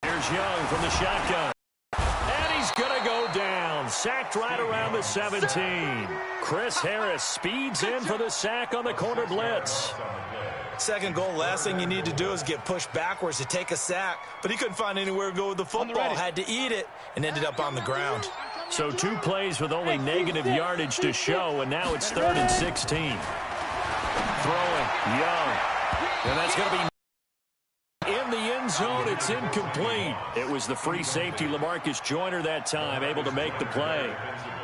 Here's Young from the shotgun. And he's going to go down. Sacked right around the 17. Chris Harris speeds in for the sack on the corner blitz. Second goal, last thing you need to do is get pushed backwards to take a sack. But he couldn't find anywhere to go with the football. Had to eat it and ended up on the ground. So 2 plays with only negative yardage to show, and now it's 3rd and 16. Throwing, Young. And that's going to be in the end zone. It's incomplete. It was the free safety, LaMarcus Joyner, that time, able to make the play.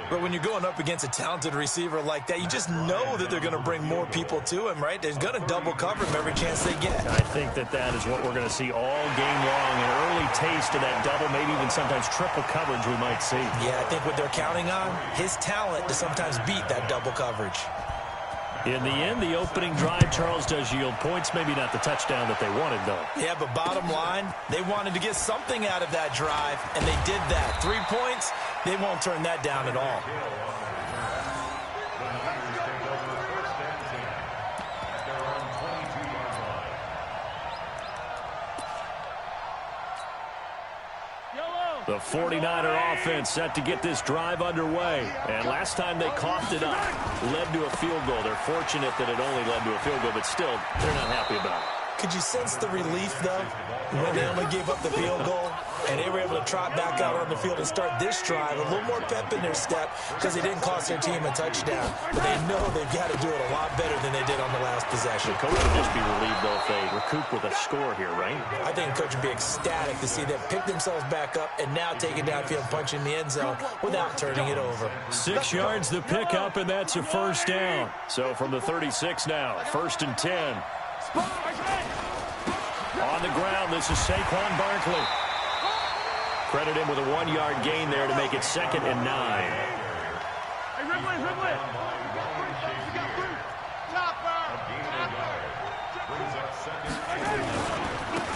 But when you're going up against a talented receiver like that, you just know that they're going to bring more people to him, right? They're going to double cover him every chance they get. I think that is what we're going to see all game long. An early taste of that double, maybe even sometimes triple coverage we might see. Yeah, I think what they're counting on, his talent to sometimes beat that double coverage. In the end, the opening drive, Charles, does yield points. Maybe not the touchdown that they wanted, though. Yeah, but bottom line, they wanted to get something out of that drive, and they did that. 3 points, they won't turn that down at all. The 49er offense set to get this drive underway. And last time they coughed it up, led to a field goal. They're fortunate that it only led to a field goal, but still, they're not happy about it. Could you sense the relief, though, when they only gave up the field goal and they were able to trot back out on the field and start this drive? A little more pep in their step because they didn't cost their team a touchdown. But they know they've got to do it a lot better than they did on the last possession. The coach would just be relieved, though, if they recoup with a score here, right? I think the coach would be ecstatic to see them pick themselves back up and now take it downfield, punch in the end zone without turning it over. 6 yards the pickup, and that's a first down. So from the 36 now, 1st and 10. On the ground, this is Saquon Barkley. Credit him with a 1-yard gain there to make it 2nd and 9.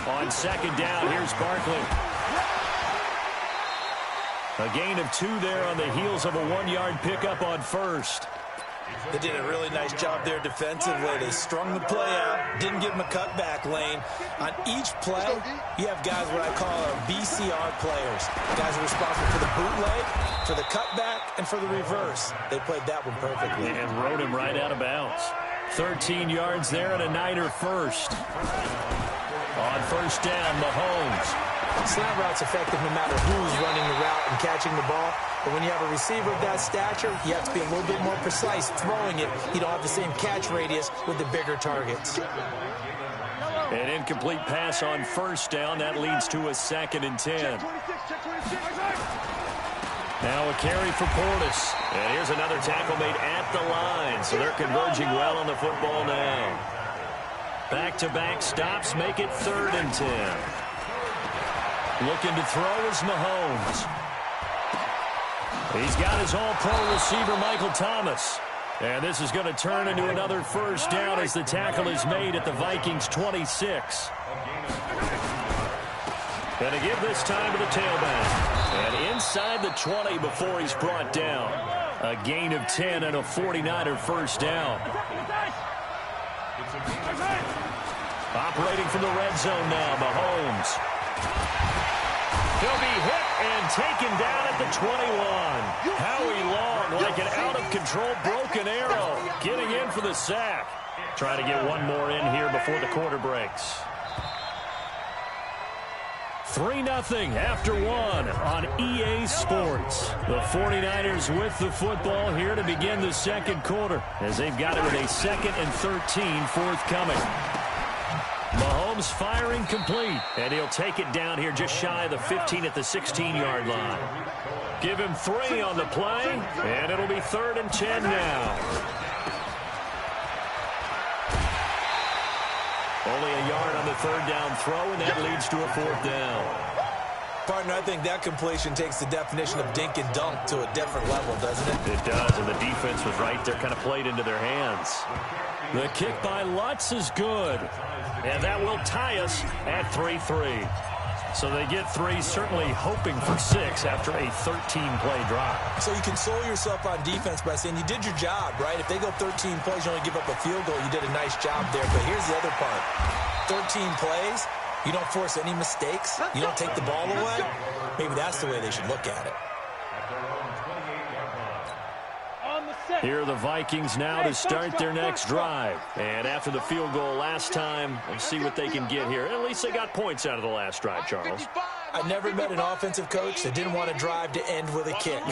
On 2nd down, here's Barkley. A gain of 2 there on the heels of a 1-yard pickup on 1st. They did a really nice job there defensively. They strung the play out, didn't give him a cutback lane. On each play, you have guys what I call our BCR players. Guys are responsible for the bootleg, for the cutback, and for the reverse. They played that one perfectly. And rode him right out of bounds. 13 yards there and a Niner first. On 1st down, Mahomes. Slant route's effective no matter who's running the route and catching the ball. But when you have a receiver of that stature, you have to be a little bit more precise throwing it. You don't have the same catch radius with the bigger targets. An incomplete pass on 1st down. That leads to a 2nd and 10. Now a carry for Portis. And here's another tackle made at the line. So they're converging well on the football now. Back-to-back stops make it 3rd and 10. Looking to throw is Mahomes. He's got his all-pro receiver, Michael Thomas. And this is going to turn into another first down as the tackle is made at the Vikings' 26. And to give this time to the tailback. And inside the 20 before he's brought down. A gain of 10 and a 49er first down. Operating from the red zone now, Mahomes. He'll be hit and taken down at the 21. Howie Long, like an out-of-control broken arrow, getting in for the sack. Try to get one more in here before the quarter breaks. 3-0 after 1 on EA Sports. The 49ers with the football here to begin the 2nd quarter as they've got it with a 2nd and 13 forthcoming. Mahomes firing complete, and he'll take it down here just shy of the 15 at the 16-yard line. Give him 3 on the play, and it'll be 3rd and 10 now. Only a yard on the 3rd down throw, and that leads to a 4th down. Partner, I think that completion takes the definition of dink and dunk to a different level, doesn't it? It does, and the defense was right there, kind of played into their hands. The kick by Lutz is good, and that will tie us at 3-3. So they get 3, certainly hoping for 6 after a 13-play drive. So you console yourself on defense by saying you did your job, right? If they go 13 plays, you only give up a field goal, you did a nice job there. But here's the other part. 13 plays, You don't force any mistakes. You don't take the ball away. Maybe that's the way they should look at it. Here are the Vikings now to start their next drive. And after the field goal last time, we'll see what they can get here. At least they got points out of the last drive, Charles. I never met an offensive coach that didn't want a drive to end with a kick.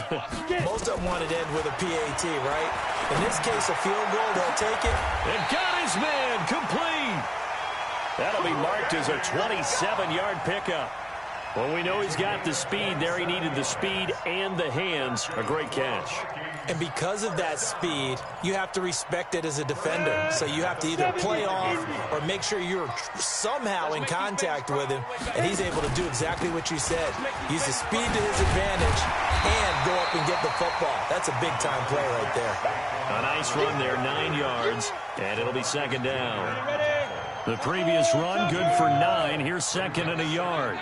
Most of them wanted to end with a PAT, right? In this case, a field goal, they'll take it. And got his man complete. That'll be marked as a 27-yard pickup. Well, we know he's got the speed there. He needed the speed and the hands. A great catch. And because of that speed, you have to respect it as a defender. So you have to either play off or make sure you're somehow in contact with him. And he's able to do exactly what you said. Use the speed to his advantage and go up and get the football. That's a big-time play right there. A nice run there, 9 yards, and it'll be second down. The previous run, good for 9. Here's second and a yard.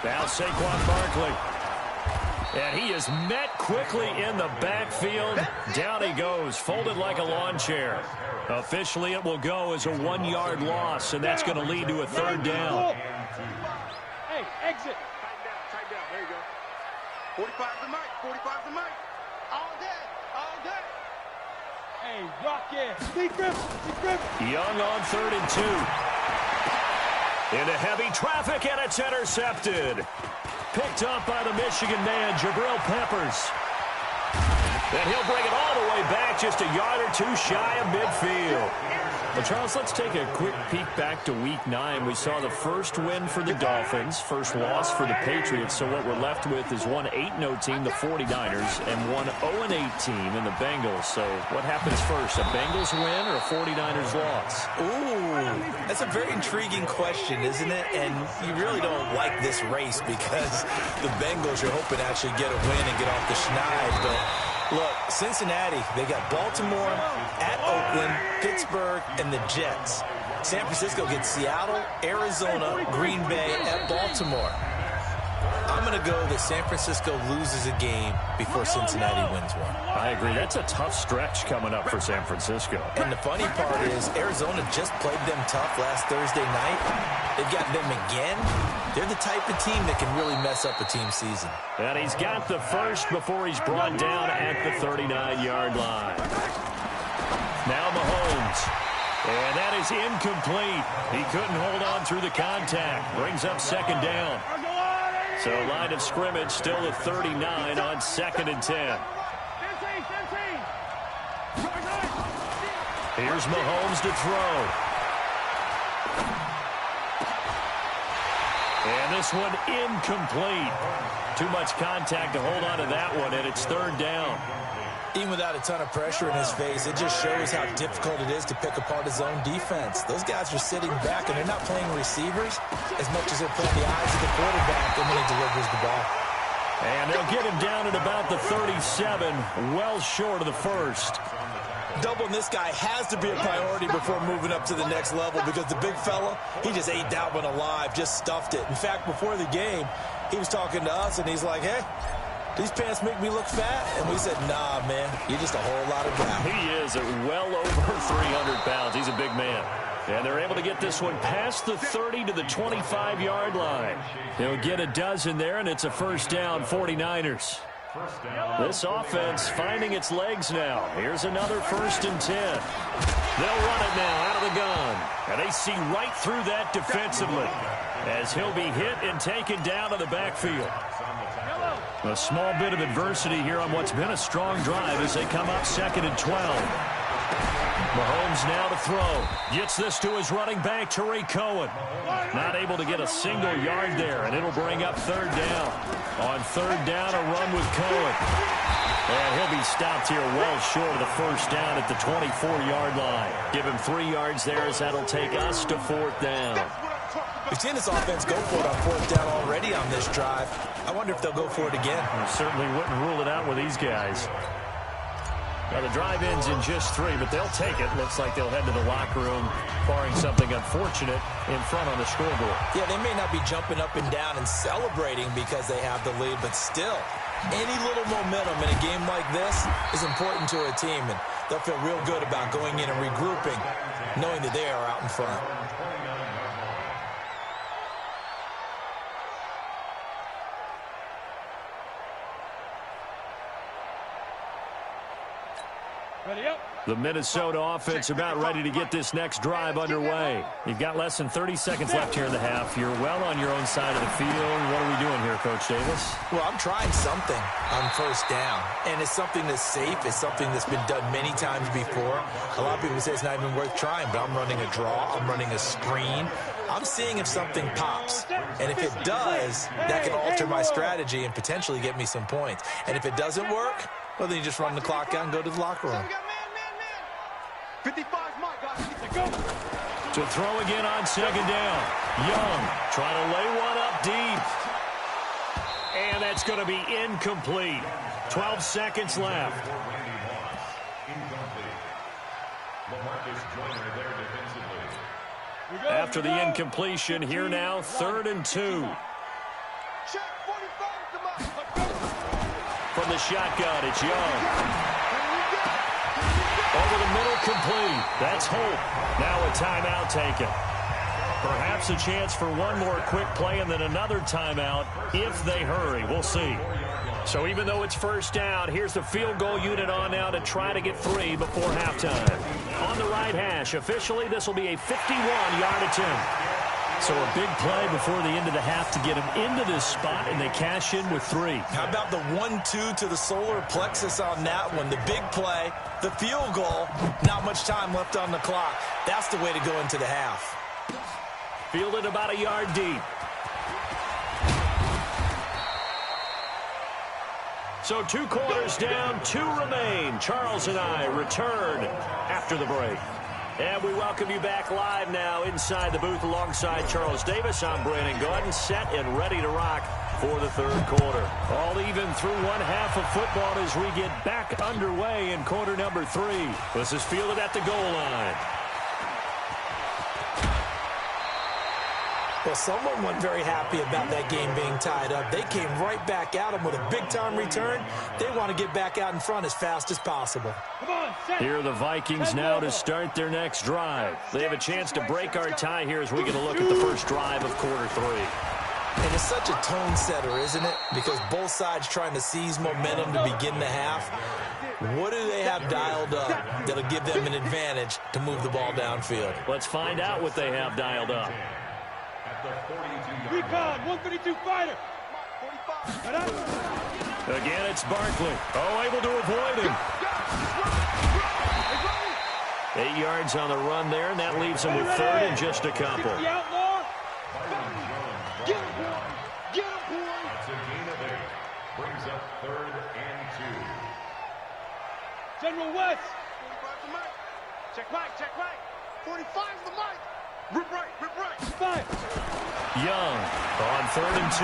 Now Saquon Barkley. And he is met quickly in the backfield. Down he goes, folded like a lawn chair. Officially, it will go as a 1-yard loss, and that's going to lead to a third down. Hey, exit. Tight down. There you go. 45 the mic. 45 the mic. All day. All day. Hey, rock it. Speak grip. Young on 3rd and 2. Into heavy traffic, and it's intercepted. Picked up by the Michigan man, Jabril Peppers. And he'll bring it all the way back, just a yard or two shy of midfield. Well, Charles, let's take a quick peek back to Week 9. We saw the first win for the Dolphins, first loss for the Patriots. So what we're left with is one 8-0 team, the 49ers, and one 0-8 team in the Bengals. So what happens first, a Bengals win or a 49ers loss? Ooh, that's a very intriguing question, isn't it? And you really don't like this race because the Bengals, you're hoping to actually get a win and get off the schneid. But look, Cincinnati, they got Baltimore, at Oakland, Pittsburgh, and the Jets. San Francisco gets Seattle, Arizona, Green Bay, at Baltimore. I'm going to go that San Francisco loses a game before Cincinnati wins one. I agree. That's a tough stretch coming up for San Francisco. And the funny part is Arizona just played them tough last Thursday night. They've got them again. They're the type of team that can really mess up a team's season. And he's got the first before he's brought down at the 39-yard line. Now Mahomes. And that is incomplete. He couldn't hold on through the contact. Brings up second down. So line of scrimmage still at 39 on 2nd and 10. Here's Mahomes to throw. And this one incomplete. Too much contact to hold on to that one, and it's 3rd down. Even without a ton of pressure in his face, it just shows how difficult it is to pick apart his own defense. Those guys are sitting back, and they're not playing receivers as much as they're playing the eyes of the quarterback when he delivers the ball. And they'll get him down at about the 37, well short of the first. Doubling this guy has to be a priority before moving up to the next level because the big fella, he just ate that one alive, just stuffed it. In fact, before the game, he was talking to us, and he's like, hey, these pants make me look fat? And we said, nah, man, you're just a whole lot of guy. He is at well over 300 pounds. He's a big man. And they're able to get this one past the 30 to the 25-yard line. They'll get a dozen there, and it's a first down, 49ers. This offense finding its legs now. Here's another 1st and 10. They'll run it now out of the gun. And they see right through that defensively as he'll be hit and taken down to the backfield. A small bit of adversity here on what's been a strong drive as they come up 2nd and 12. Mahomes now to throw. Gets this to his running back, Tariq Cohen. Not able to get a single yard there, and it'll bring up 3rd down. On 3rd down, a run with Cohen. And he'll be stopped here well short of the first down at the 24-yard line. Give him 3 yards there as that'll take us to 4th down. We've seen this offense go for it on 4th down already on this drive. I wonder if they'll go for it again. I certainly wouldn't rule it out with these guys. Now, the drive ends in just 3, but they'll take it. Looks like they'll head to the locker room, barring something unfortunate in front on the scoreboard. Yeah, they may not be jumping up and down and celebrating because they have the lead, but still, any little momentum in a game like this is important to a team, and they'll feel real good about going in and regrouping. knowing that they are out in front. Ready up. The Minnesota offense about ready to get this next drive underway. You've got less than 30 seconds left here in the half. You're well on your own side of the field. What are we doing here, Coach Davis? Well, I'm trying something on first down, and it's something that's safe. It's something that's been done many times before. A lot of people say it's not even worth trying, but I'm running a draw. I'm running a screen. I'm seeing if something pops, and if it does, that can alter my strategy and potentially get me some points. And if it doesn't work, well, then you just run the clock out and go to the locker room. 55 my guys. To throw again on second down. Young trying to lay one up deep. And that's going to be incomplete. 12 seconds left. After the incompletion, here now, 3rd and 2. From the shotgun, it's Young. Over the middle, complete. That's Hope. Now a timeout taken. Perhaps a chance for one more quick play and then another timeout if they hurry. We'll see. So even though it's first down, here's the field goal unit on now to try to get 3 before halftime. On the right hash, officially this will be a 51-yard attempt. So a big play before the end of the half to get them into this spot, and they cash in with 3. How about the 1-2 to the solar plexus on that one? The big play, the field goal, not much time left on the clock. That's the way to go into the half. Fielded about a yard deep. So 2 quarters down, 2 remain. Charles and I return after the break. And we welcome you back live now inside the booth alongside Charles Davis. I'm Brandon Gordon, set and ready to rock for the 3rd quarter. All even through one half of football as we get back underway in quarter number 3. This is fielded at the goal line. Well, someone wasn't very happy about that game being tied up. They came right back at them with a big-time return. They want to get back out in front as fast as possible. Here are the Vikings now to start their next drive. They have a chance to break our tie here as we get a look at the first drive of quarter 3. And it's such a tone setter, isn't it? Because both sides trying to seize momentum to begin the half. What do they have dialed up that'll give them an advantage to move the ball downfield? Let's find out what they have dialed up. Recon, 132 fighter. Again, it's Barkley. Oh, able to avoid him. 8 yards on the run there, and that leaves him with 3rd and just a couple. Get him, boy. Get him, boy. That's a gain of 8. Brings up 3rd and 2. General West. 45 the mic. Check mic, check mic. 45 the mic. Rip right, rip right. 5. Young on 3rd and 2.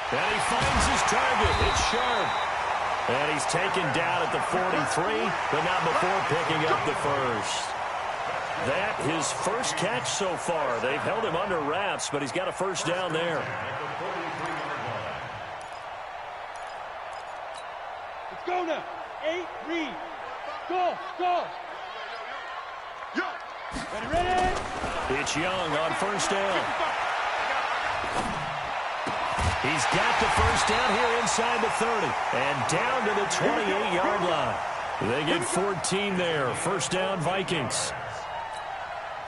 And he finds his target. It's Sharp. And he's taken down at the 43, but not before picking up the first. That his first catch so far. They've held him under wraps, but he's got a first down there. Let's go now. 8, read. Go, go. Ready, ready. It's Young on first down. He's got the first down here inside the 30 and down to the 28-yard line. They get 14 there. First down, Vikings.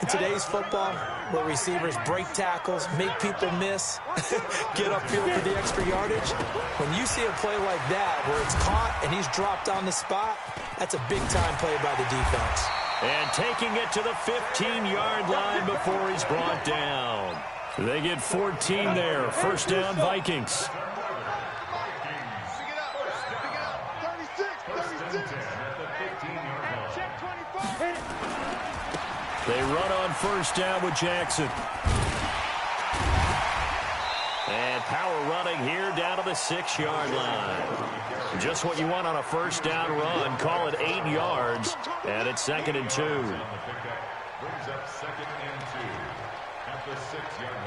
In today's football, where receivers break tackles, make people miss, get upfield for the extra yardage, when you see a play like that where it's caught and he's dropped on the spot, that's a big-time play by the defense. And taking it to the 15-yard line before he's brought down. They get 14 there. First down, Vikings. They run on first down with Jackson. And power running here down to the 6-yard line. Just what you want on a first down run. Call it 8 yards. And it's 2nd and 2. Brings up 2nd and 2 at the 6-yard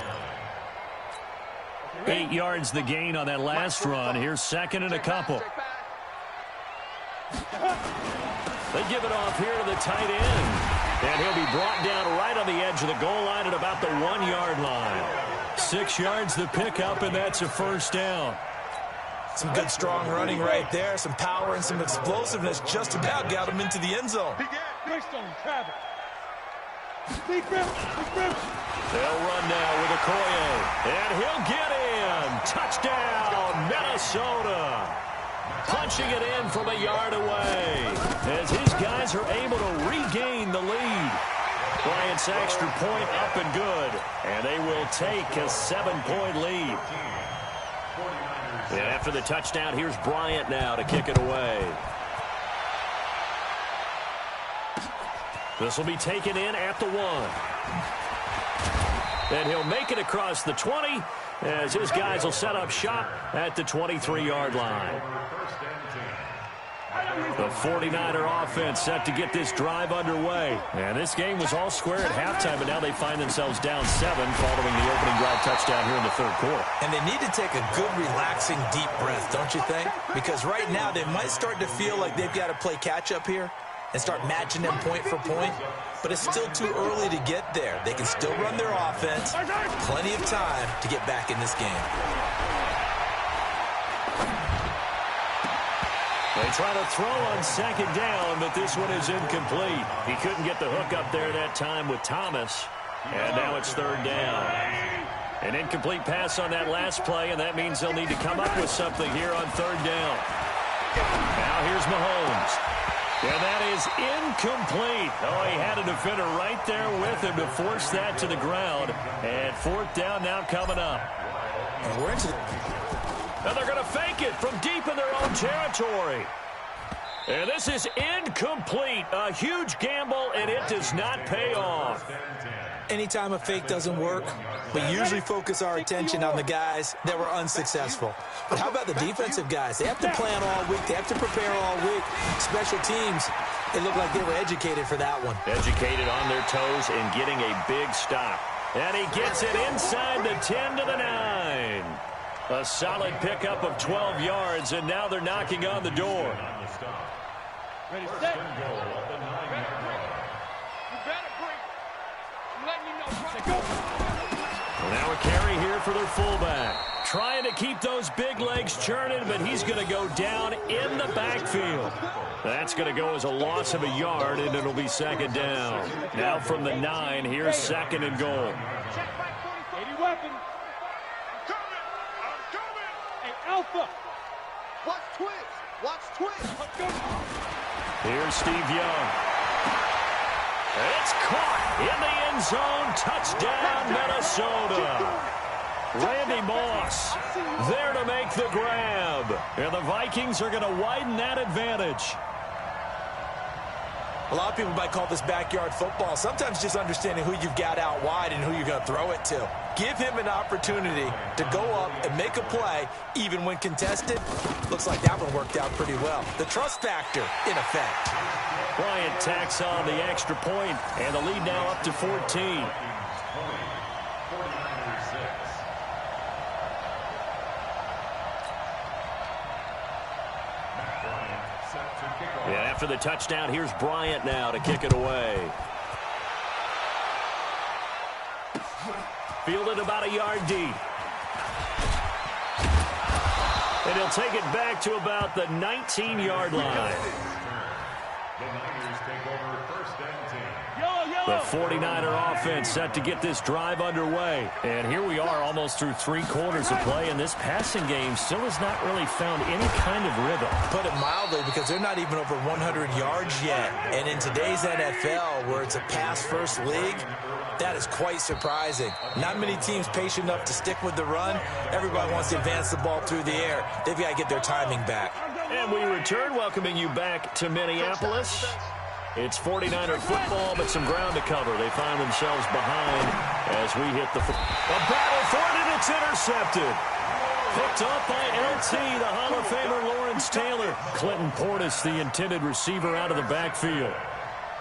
line. 8 yards the gain on that last run. Here's 2nd and a couple. They give it off here to the tight end. And he'll be brought down right on the edge of the goal line at about the 1-yard line. 6 yards to pick up, and that's a first down. Some good, strong running right there. Some power and some explosiveness just about got him into the end zone. They'll run now with Okoye, and he'll get in. Touchdown, Minnesota. Punching it in from a yard away as his guys are able to regain the lead. Bryant's extra point up and good, and they will take a 7-point lead. And after the touchdown, here's Bryant now to kick it away. This will be taken in at the 1. And he'll make it across the 20 as his guys will set up shop at the 23-yard line. The 49er offense set to get this drive underway. And this game was all square at halftime, but now they find themselves down 7 following the opening drive touchdown here in the third quarter. And they need to take a good, relaxing, deep breath, don't you think? Because right now they might start to feel like they've got to play catch-up here and start matching them point for point. But it's still too early to get there. They can still run their offense. Plenty of time to get back in this game. They try to throw on second down, but this one is incomplete. He couldn't get the hook up there that time with Thomas. And now it's third down. An incomplete pass on that last play, and that means they'll need to come up with something here on third down. Now here's Mahomes. And that is incomplete. Oh, he had a defender right there with him to force that to the ground. And fourth down now coming up. And we're into and they're going to fake it from deep in their own territory. And this is incomplete. A huge gamble, and it does not pay off. Anytime a fake doesn't work, we usually focus our attention on the guys that were unsuccessful. But how about the defensive guys? They have to plan all week. They have to prepare all week. Special teams, it looked like they were educated for that one. Educated on their toes and getting a big stop. And he gets it inside the 10 to the 9. A solid pickup of 12 yards, and now they're knocking on the door. Ready, set. You better break. I'm letting you know. Go. Well, now a carry here for their fullback. Trying to keep those big legs churning, but he's going to go down in the backfield. That's going to go as a loss of a yard, and it'll be second down. Now from the 9, here's second and goal. Check back 40. 80 weapon. I'm coming. Hey, Alpha. Watch twins. Watch twins. Let's go. Here's Steve Young. It's caught in the end zone. Touchdown, Minnesota. Randy Moss there to make the grab. And the Vikings are going to widen that advantage. A lot of people might call this backyard football. Sometimes just understanding who you've got out wide and who you're going to throw it to. Give him an opportunity to go up and make a play, even when contested. Looks like that one worked out pretty well. The trust factor in effect. Bryant tacks on the extra point, and the lead now up to 14. And after the touchdown, here's Bryant now to kick it away. Fielded about a yard deep. And he'll take it back to about the 19-yard line. The Niners take over first and 10. The 49er offense set to get this drive underway. And here we are almost through 3 quarters of play, and this passing game still has not really found any kind of rhythm. Put it mildly, because they're not even over 100 yards yet. And in today's NFL, where it's a pass-first league, that is quite surprising. Not many teams patient enough to stick with the run. Everybody wants to advance the ball through the air. They've got to get their timing back. And we return, welcoming you back to Minneapolis. It's 49er football, but some ground to cover. They find themselves behind as we hit the a battle for it, and it's intercepted. Picked up by LT, the Hall of Famer Lawrence Taylor. Clinton Portis, the intended receiver, out of the backfield.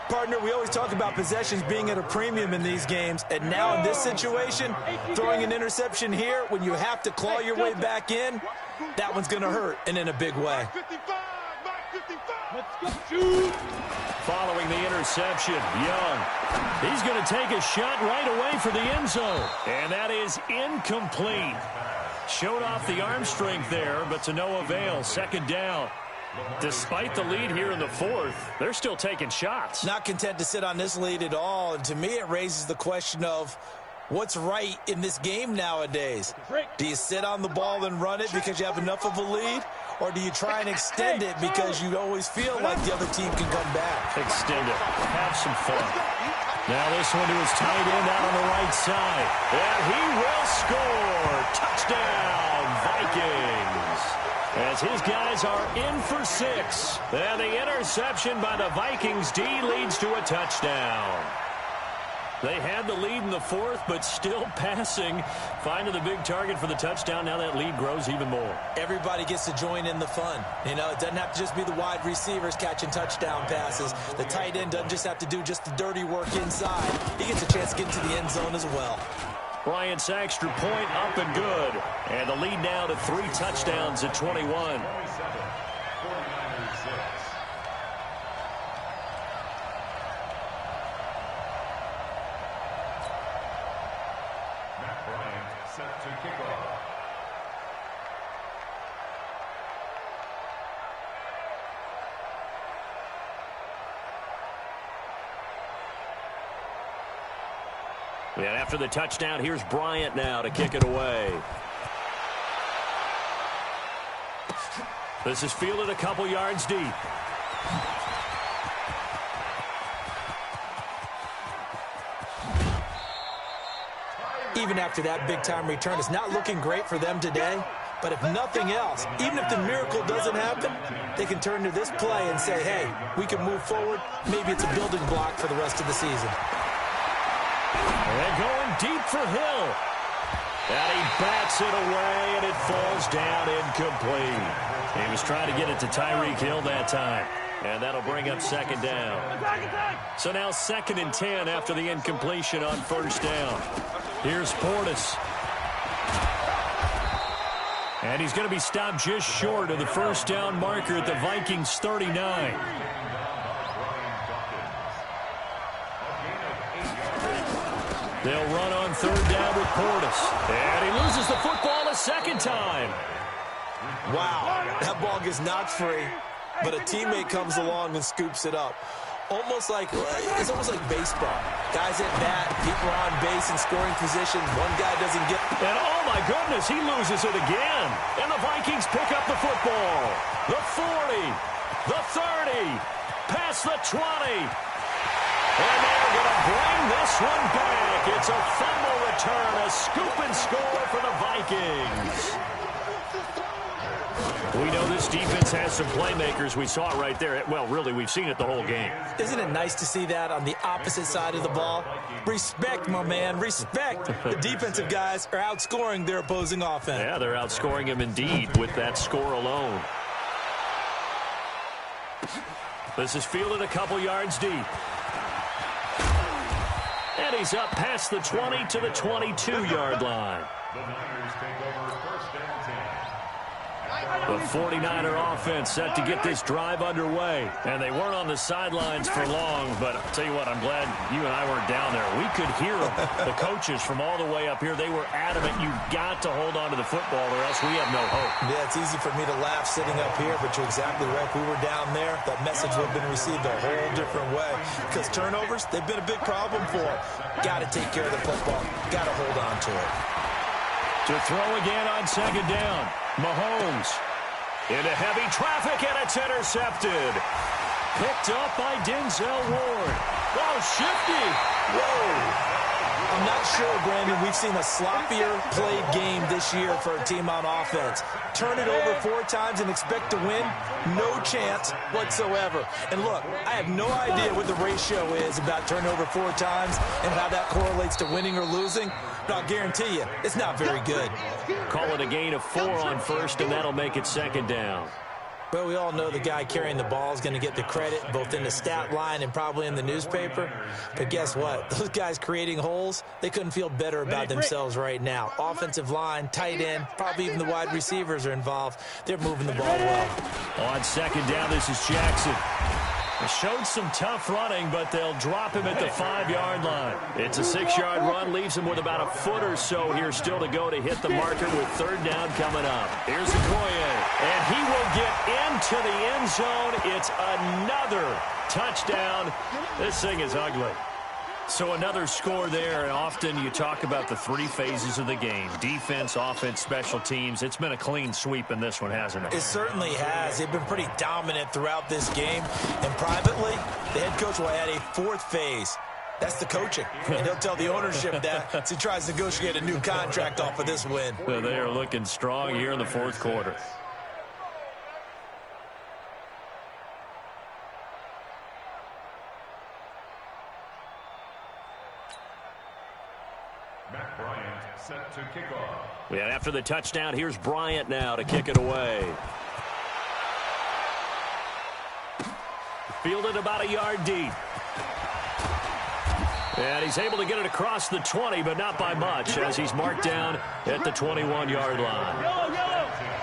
Partner, we always talk about possessions being at a premium in these games, and now in this situation, throwing an interception here when you have to claw your way back in, that one's going to hurt, and in a big way. Let's go. Shoot. Following the interception, Young. He's going to take a shot right away for the end zone. And that is incomplete. Showed off the arm strength there, but to no avail. Second down. Despite the lead here in the fourth, they're still taking shots. Not content to sit on this lead at all. And to me, it raises the question of what's right in this game nowadays. Do you sit on the ball and run it because you have enough of a lead? Or do you try and extend it because you always feel like the other team can come back? Extend it. Have some fun. Now this one to his tight end out on the right side. And he will score. Touchdown, Vikings. As his guys are in for 6. And the interception by the Vikings D leads to a touchdown. They had the lead in the fourth, but still passing. Finding the big target for the touchdown. Now that lead grows even more. Everybody gets to join in the fun. You know, it doesn't have to just be the wide receivers catching touchdown passes. The tight end doesn't just have to do just the dirty work inside. He gets a chance to get into the end zone as well. Bryant's extra point up and good. And the lead now to 3 touchdowns at 21. Set to kickoff. And after the touchdown, here's Bryant now to kick it away. This is fielded a couple yards deep. Even after that big-time return, it's not looking great for them today. But if nothing else, even if the miracle doesn't happen, they can turn to this play and say, hey, we can move forward. Maybe it's a building block for the rest of the season. And going deep for Hill. And he bats it away, and it falls down incomplete. He was trying to get it to Tyreek Hill that time. And that'll bring up second down. So now 2nd and 10 after the incompletion on first down. Here's Portis. And he's going to be stopped just short of the first down marker at the Vikings 39. They'll run on 3rd down with Portis. And he loses the football a second time. Wow, that ball gets knocked free, but a teammate comes along and scoops it up. It's almost like baseball. Guys at bat, people are on base in scoring position. One guy doesn't get... And oh my goodness, he loses it again. And the Vikings pick up the football. The 40, the 30, past the 20. And they're going to bring this one back. It's a fumble return, a scoop and score for the Vikings. We know this defense has some playmakers. We saw it right there. Well, really, we've seen it the whole game. Isn't it nice to see that on the opposite side of the ball? Respect, my man, respect. The defensive guys are outscoring their opposing offense. Yeah, they're outscoring him indeed with that score alone. This is fielded a couple yards deep. And he's up past the 20 to the 22-yard line. The Niners take over 1st and 10. The 49er offense set to get this drive underway. And they weren't on the sidelines for long, but I'll tell you what, I'm glad you and I weren't down there. We could hear them, the coaches from all the way up here. They were adamant, you've got to hold on to the football or else we have no hope. Yeah, it's easy for me to laugh sitting up here, but you're exactly right. If we were down there, that message would have been received a whole different way. Because turnovers, they've been a big problem for them. Got to take care of the football. Got to hold on to it. To throw again on 2nd down. Mahomes into heavy traffic, and it's intercepted. Picked up by Denzel Ward. Oh, shifty. Whoa. I'm not sure, Brandon, we've seen a sloppier played game this year for a team on offense. Turn it over 4 times and expect to win? No chance whatsoever. And look, I have no idea what the ratio is about turnover 4 times and how that correlates to winning or losing, but I'll guarantee you, it's not very good. Call it a gain of 4 on first, and that'll make it 2nd down. Well, we all know the guy carrying the ball is going to get the credit, both in the stat line and probably in the newspaper. But guess what? Those guys creating holes, they couldn't feel better about themselves right now. Offensive line, tight end, probably even the wide receivers are involved. They're moving the ball well. On 2nd down, this is Jackson. Showed some tough running, but they'll drop him at the 5-yard line. It's a 6-yard run, leaves him with about a foot or so here still to go to hit the marker with 3rd down coming up. Here's Okoye, and he will get into the end zone. It's another touchdown. This thing is ugly. So another score there, and often you talk about the 3 phases of the game. Defense, offense, special teams. It's been a clean sweep in this one, hasn't it? It certainly has. They've been pretty dominant throughout this game. And privately, the head coach will add a 4th phase. That's the coaching. And he'll tell the ownership that as he tries to negotiate a new contract off of this win. So they are looking strong here in the 4th quarter. Set to kick off. Yeah, after the touchdown, here's Bryant now to kick it away. Fielded about a yard deep. And he's able to get it across the 20, but not by much, as he's marked down at the 21-yard line.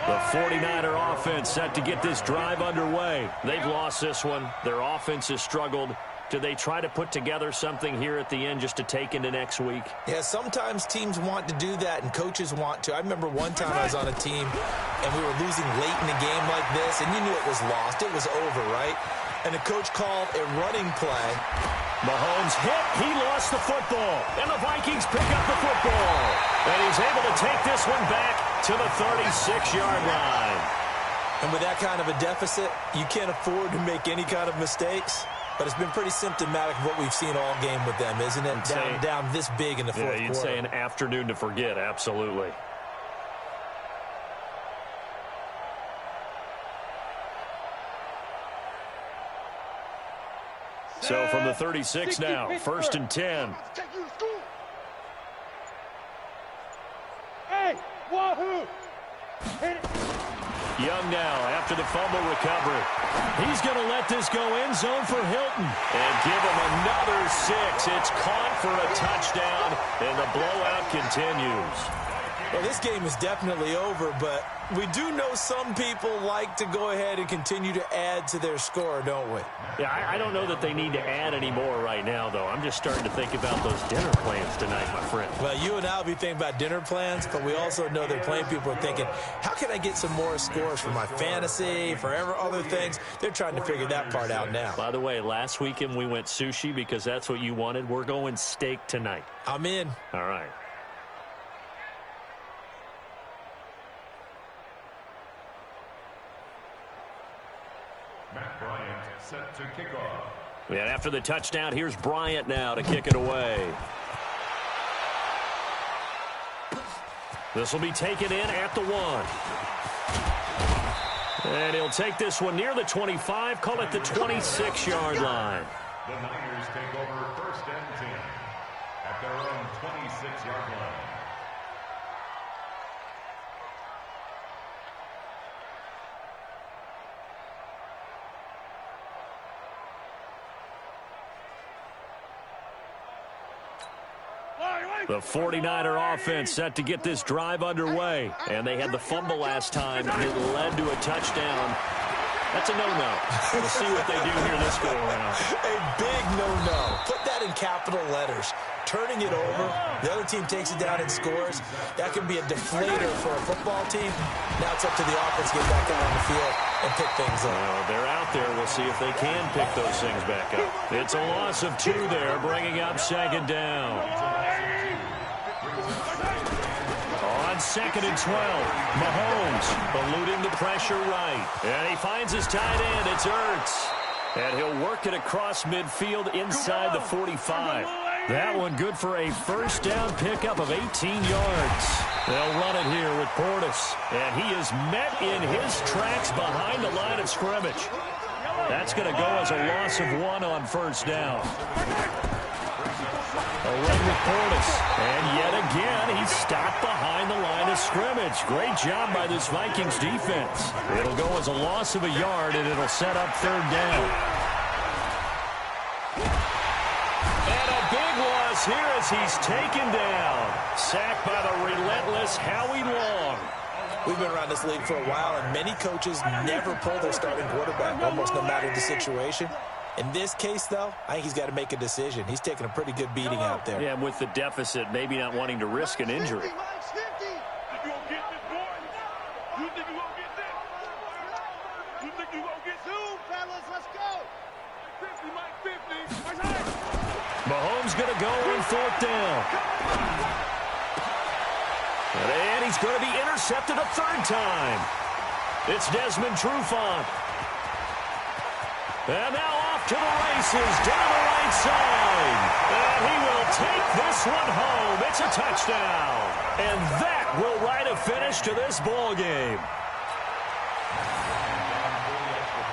The 49er offense set to get this drive underway. They've lost this one. Their offense has struggled. Do they try to put together something here at the end just to take into next week? Yeah, sometimes teams want to do that and coaches want to. I remember one time I was on a team and we were losing late in the game like this, and you knew it was lost. It was over, right? And the coach called a running play. Mahomes hit. He lost the football. And the Vikings pick up the football. And he's able to take this one back to the 36-yard line. And with that kind of a deficit, you can't afford to make any kind of mistakes. But it's been pretty symptomatic of what we've seen all game with them, isn't it? Down this big in the 4th quarter. You'd say an afternoon to forget, absolutely. So from the 36 now, 1st and 10. Hey, wahoo! Hit it. Young now after the fumble recovery. He's going to let this go end zone for Hilton. And give him another 6. It's caught for a touchdown, and the blowout continues. Well, this game is definitely over, but we do know some people like to go ahead and continue to add to their score, don't we? Yeah, I don't know that they need to add any more right now, though. I'm just starting to think about those dinner plans tonight, my friend. Well, you and I will be thinking about dinner plans, but we also know that playing people are thinking, how can I get some more scores for my fantasy, for other things? They're trying to figure that part out now. By the way, last weekend we went sushi because that's what you wanted. We're going steak tonight. I'm in. All right. Matt Bryant set to kick off. And after the touchdown, here's Bryant now to kick it away. This will be taken in at the 1. And he'll take this one near the 25, call it the 26-yard line. The Niners take over 1st and 10 at their own 26-yard line. The 49er offense set to get this drive underway. And they had the fumble last time, and it led to a touchdown. That's a no-no. We'll see what they do here this go-around. A big no-no. Put that in capital letters. Turning it over, the other team takes it down and scores. That can be a deflator for a football team. Now it's up to the offense to get back out on the field and pick things up. Well, they're out there. We'll see if they can pick those things back up. It's a loss of 2 there, bringing up 2nd down. On 2nd and 12, Mahomes eluding the pressure right. And he finds his tight end. It's Ertz. And he'll work it across midfield inside the 45. That one good for a 1st down pickup of 18 yards. They'll run it here with Portis. And he is met in his tracks behind the line of scrimmage. That's going to go as a loss of 1 on 1st down. A run with Portis. And yet again, he's stopped behind the line of scrimmage. Great job by this Vikings defense. It'll go as a loss of a yard, and it'll set up 3rd down. And a big loss here as he's taken down. Sacked by the relentless Howie Long. We've been around this league for a while, and many coaches never pull their starting quarterback, almost no matter the situation. In this case, though, I think he's got to make a decision. He's taking a pretty good beating out there. Yeah, with the deficit, maybe not wanting to risk an injury. Mahomes going to go on 4th down. And he's going to be intercepted a 3rd time. It's Desmond Trufant. And now off to the races, down the right side. And he will take this one home. It's a touchdown. And that will write a finish to this ball game.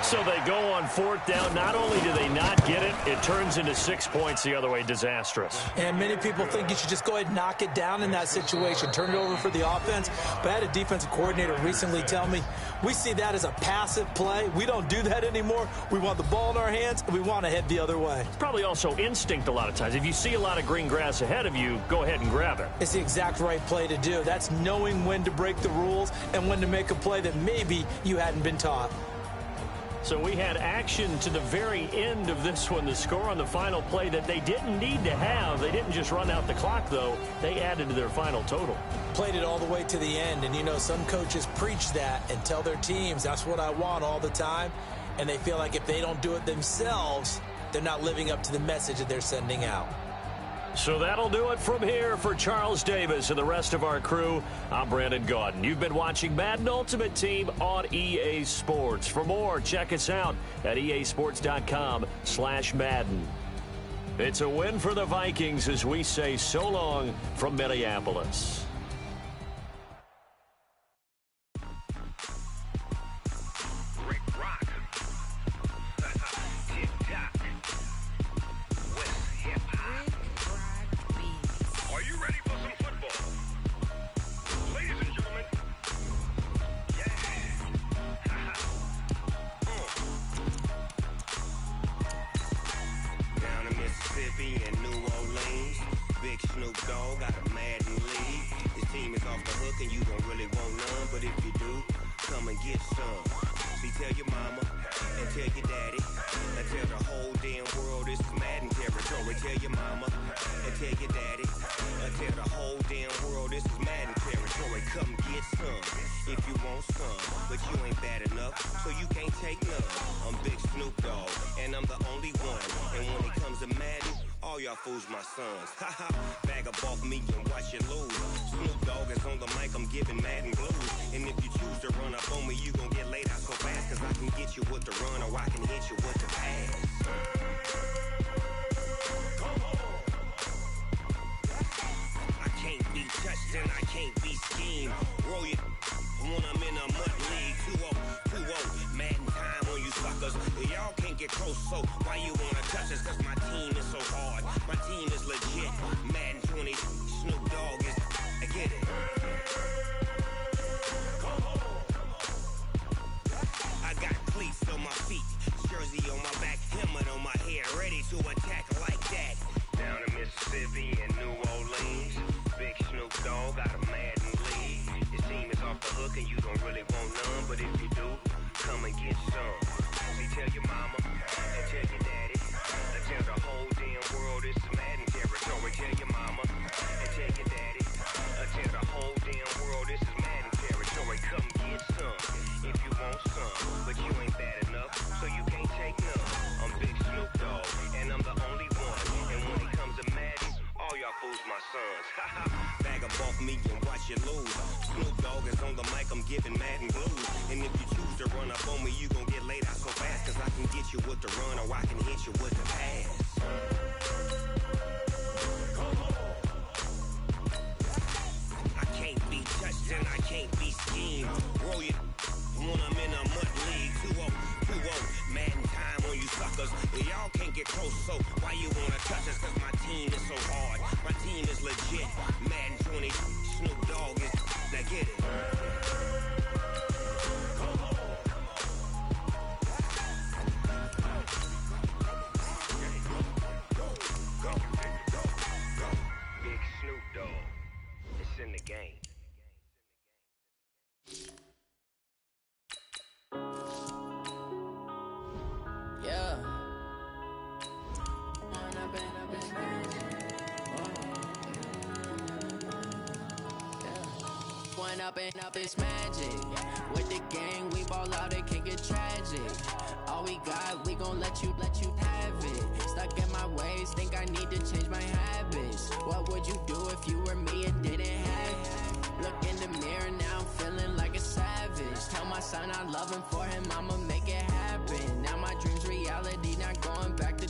So they go on 4th down. Not only do they not get it, it turns into 6 points the other way. Disastrous. And many people think you should just go ahead and knock it down in that situation. Turn it over for the offense. But I had a defensive coordinator recently tell me, we see that as a passive play. We don't do that anymore. We want the ball in our hands, and we want to head the other way. It's probably also instinct a lot of times. If you see a lot of green grass ahead of you, go ahead and grab it. It's the exact right play to do. That's knowing when to break the rules and when to make a play that maybe you hadn't been taught. So we had action to the very end of this one. The score on the final play that they didn't need to have. They didn't just run out the clock, though. They added to their final total. Played it all the way to the end. And, you know, some coaches preach that and tell their teams, that's what I want all the time. And they feel like if they don't do it themselves, they're not living up to the message that they're sending out. So that'll do it from here for Charles Davis and the rest of our crew. I'm Brandon Gaudin. You've been watching Madden Ultimate Team on EA Sports. For more, check us out at easports.com/Madden. It's a win for the Vikings as we say so long from Minneapolis. And New Orleans, big Snoop Dogg got a Madden league. His team is off the hook and you don't really want none, but if you do, come and get some. See, tell your mama and tell your daddy and tell the whole damn world this is Madden territory. Tell your mama and tell your daddy and tell the whole damn world this is Madden territory. Come get some if you want some, but you ain't bad enough, so you can't take none. I'm Big Snoop Dogg and I'm the only one, and when it comes to Madden, all y'all fools my sons. Haha, bag up off me and watch you lose. Snoop Dogg is on the mic, I'm giving Madden blues. And if you choose to run up on me, you gon' get laid out so fast, cause I can get you with the run or I can hit you with the pass. I can't be touched and I can't be schemed. Roll you when I'm in a mud league. 2-0, 2-0, Madden time on you suckers. Y'all can't get close, so why you wanna touch us? Cause my team is so hard, my team is legit. Madden 20, Snoop Dogg is, I get it. I got cleats on my feet, jersey on my back, helmet on my head, ready to attack like that. Down in Mississippi and New Orleans, big Snoop Dogg got a Madden league. Your team is off the hook and you don't really want none, but if you do, come and get some. See, tell your mama and tell your daddy and tell the whole damn world this is Madden territory. Tell your mama and tell your daddy and tell the whole damn world this is Madden territory. Come get some if you want some, but you ain't bad enough, so you can't take none. I'm Big Snoop Dogg and I'm the only one, and when it comes to Madden, all y'all fools my sons. Haha, bag up off me and watch you lose. Snoop Dogg is on the mic, I'm giving Madden blues. And if you choose to run up on me, you gon' get laid out so fast, cause I can get you with the run or I can hit you with the pass. I can't be touched and I can't be schemed. Roll you when I'm in a mud league. 2-0, 2-0, Madden time on you suckers. Y'all can't get close, so why you wanna touch us? Cause my team is so hard, my team is legit. Madden 20, Snoop Dogg is, now get it. Big Snoop Dogg, it's in the game. Yeah. Growing up and up is magic. With the gang, we ball out, it can get tragic. All we got, we gon' let you have it. Stuck in my ways, think I need to change my habits. What would you do if you were me and didn't have it? Look in the mirror, now I'm feeling like a savage. Tell my son I love him, for him I'ma make it happen. Now my dream's reality, not going back to.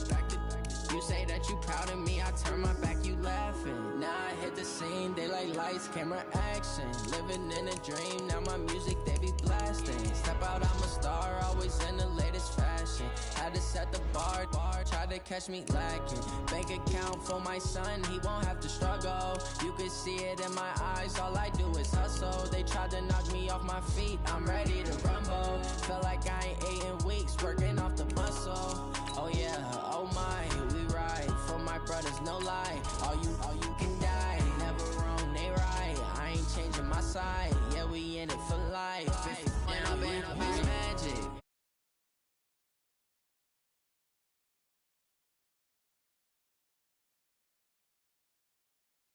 You say that you proud of me, I turn my back, you laughing. Now I hit the scene, they like lights, camera, action. Living in a dream, now my music, they be blasting. Step out, I'm a star, always in the latest fashion. Had to set the bar, tried to catch me lacking. Bank account for my son, he won't have to struggle. You can see it in my eyes, all I do is hustle. They tried to knock me off my feet, I'm ready to rumble. Feel like I ain't ate in weeks, working off the muscle. Oh yeah, oh my, we ride for my brothers, no lie. All you can die, never wrong, they right. I ain't changing my side, yeah, we in it for life.